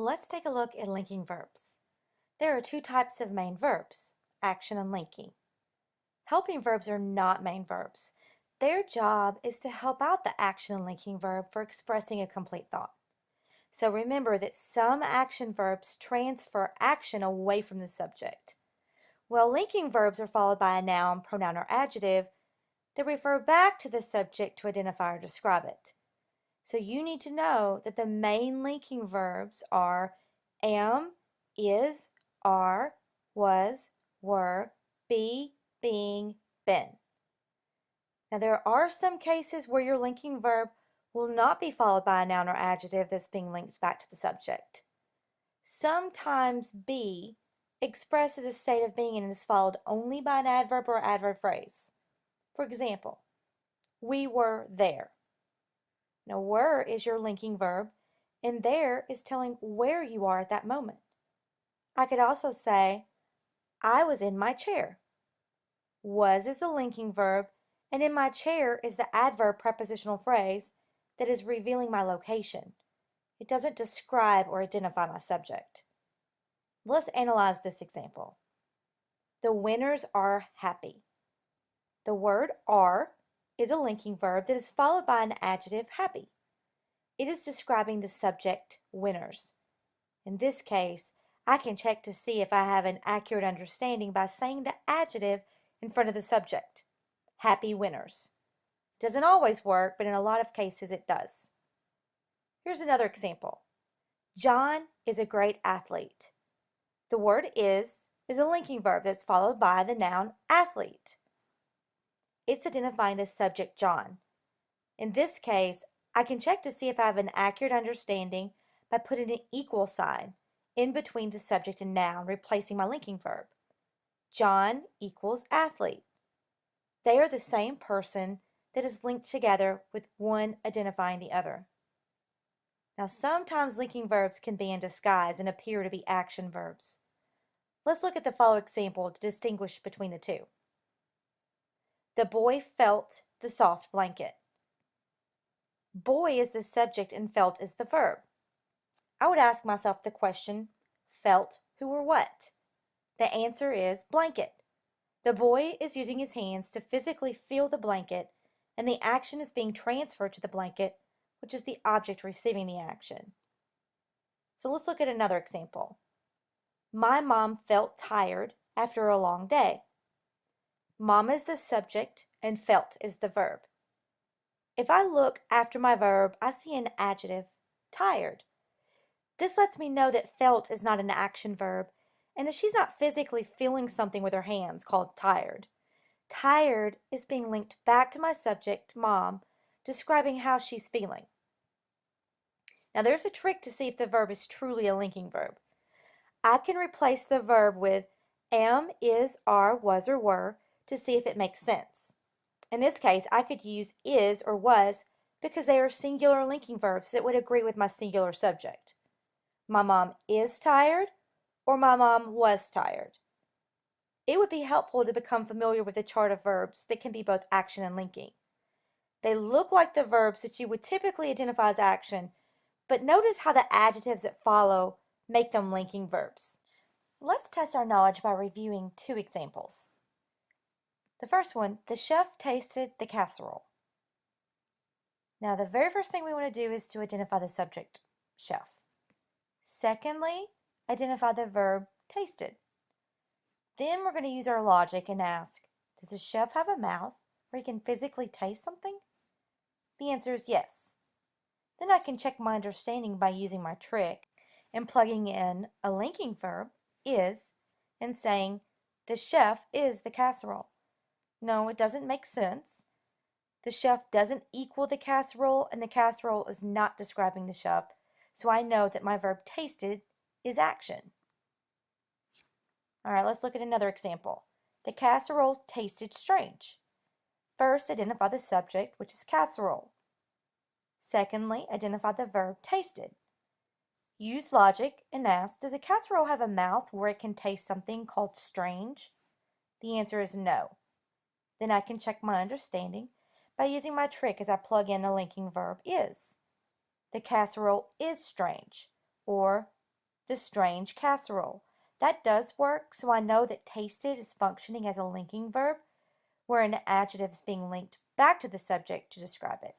Let's take a look at linking verbs. There are two types of main verbs, action and linking. Helping verbs are not main verbs. Their job is to help out the action and linking verb for expressing a complete thought. So remember that some action verbs transfer action away from the subject. While linking verbs are followed by a noun, pronoun, or adjective, they refer back to the subject to identify or describe it. So you need to know that the main linking verbs are am, is, are, was, were, be, being, been. Now there are some cases where your linking verb will not be followed by a noun or adjective that's being linked back to the subject. Sometimes be expresses a state of being and is followed only by an adverb or adverb phrase. For example, we were there. Now, were is your linking verb, and there is telling where you are at that moment. I could also say, I was in my chair. Was is the linking verb, and in my chair is the adverb prepositional phrase that is revealing my location. It doesn't describe or identify my subject. Let's analyze this example. The winners are happy. The word are is a linking verb that is followed by an adjective, happy. It is describing the subject, winners. In this case, I can check to see if I have an accurate understanding by saying the adjective in front of the subject, happy winners. It doesn't always work, but in a lot of cases it does. Here's another example. John is a great athlete. The word is a linking verb that's followed by the noun athlete. It's identifying the subject, John. In this case, I can check to see if I have an accurate understanding by putting an equal sign in between the subject and noun, replacing my linking verb. John equals athlete. They are the same person that is linked together with one identifying the other. Now, sometimes linking verbs can be in disguise and appear to be action verbs. Let's look at the following example to distinguish between the two. The boy felt the soft blanket. Boy is the subject and felt is the verb. I would ask myself the question, felt who or what? The answer is blanket. The boy is using his hands to physically feel the blanket, and the action is being transferred to the blanket, which is the object receiving the action. So let's look at another example. My mom felt tired after a long day. Mom is the subject and felt is the verb. If I look after my verb, I see an adjective, tired. This lets me know that felt is not an action verb and that she's not physically feeling something with her hands called tired. Tired is being linked back to my subject, mom, describing how she's feeling. Now there's a trick to see if the verb is truly a linking verb. I can replace the verb with am, is, are, was, or were to see if it makes sense. In this case, I could use is or was because they are singular linking verbs that would agree with my singular subject. My mom is tired or my mom was tired. It would be helpful to become familiar with a chart of verbs that can be both action and linking. They look like the verbs that you would typically identify as action, but notice how the adjectives that follow make them linking verbs. Let's test our knowledge by reviewing two examples. The first one, the chef tasted the casserole. Now, the very first thing we want to do is to identify the subject, chef. Secondly, identify the verb tasted. Then we're going to use our logic and ask, does the chef have a mouth where he can physically taste something? The answer is yes. Then I can check my understanding by using my trick and plugging in a linking verb, is, and saying, the chef is the casserole. No, it doesn't make sense. The chef doesn't equal the casserole, and the casserole is not describing the chef, so I know that my verb tasted is action. All right, let's look at another example. The casserole tasted strange. First, identify the subject, which is casserole. Secondly, identify the verb tasted. Use logic and ask, does a casserole have a mouth where it can taste something called strange? The answer is no. Then I can check my understanding by using my trick as I plug in a linking verb, is. The casserole is strange, or The strange casserole. That does work, so I know that tasted is functioning as a linking verb, where an adjective is being linked back to the subject to describe it.